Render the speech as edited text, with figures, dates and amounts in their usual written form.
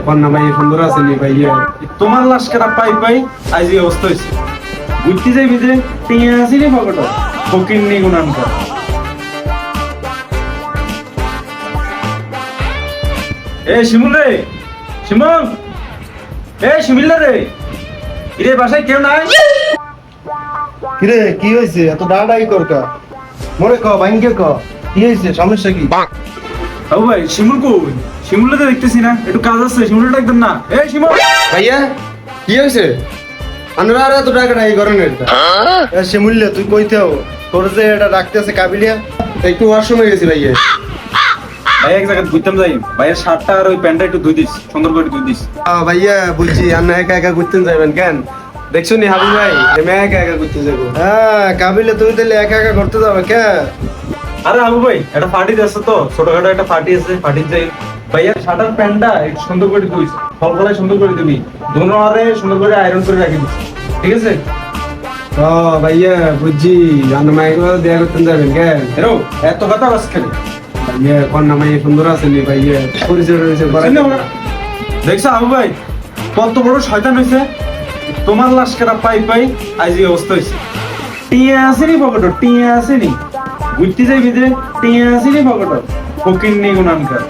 কন্যা ভাই সুন্দর আছে নি ভাই তোমার লাশ কেটা পাই পাই আজ এই অবস্থা হয়েছে বুঝতে যাইবি যে টিয়া আসিনি পকেট ফকির নেই গুণানকার এ শিমুল রে শিমুল শিমিল্লা রে ইরে বাসায় কেউ নাই কিরে কি হয়েছে এত ডাড়াই করকা মরে ক ভাঙ্গে ক কি হয়েছে সমস্যা কি বাবু ভাই শিমুল কই শিমুলটা তো দেখতেছি না একটু কাজ আছে শিমুলটা একদম না শিমুল ভাইয়া কি হয়েছে আমরা আর এত ডাকাটাই করেন সে মূল্য তুই কইতে হো তোর যে এটা রাখতে আছে কাবিলিয়া একটু ওয়াশরুমে গেছি ভাইয়া ভাই এক জায়গায় ঘুরতাম যাই ভাইয়ের শার্টটা আর ওই প্যান্টটা একটু ধুই দিস সুন্দর করে ধুই দিস ভাইয়া বুঝছি আর না একা একা ঘুরতে যাবেন কেন দেখছো নি হাবি ভাই আমি একা একা ঘুরতে যাবো হ্যাঁ কাবিলে তুমি তাহলে একা একা ঘুরতে যাবে কে আরে আবু ভাই একটা পার্টি আছে তো ছোটখাটো একটা পার্টি আছে পার্টি যাই ভাইয়া শার্টার প্যান্টটা একটু সুন্দর করে ধুইস ফল ফলায় সুন্দর করে দিবি দুনো আরে সুন্দর করে আয়রন করে রাখি দিস ঠিক আছে ও ভাইয়া বুঝছি রান্না মাইকে দেয়া করতে যাবেন কেন হেরো এত কথা বাস খেলে ভাইয়া কন্যা মাই সুন্দর আছে নি ভাইয়া পরিচয় দেখছো আবু ভাই কত বড় শয়তান হয়েছে তোমার লাশ কেটা পাই পাই আজ এই অবস্থা হয়েছে টিয়া আসেনি পকেট টিয়া আসেনি বুঝতে যাইবি যে টিয়া আসেনি পকেট ফকির নেই গুণানকার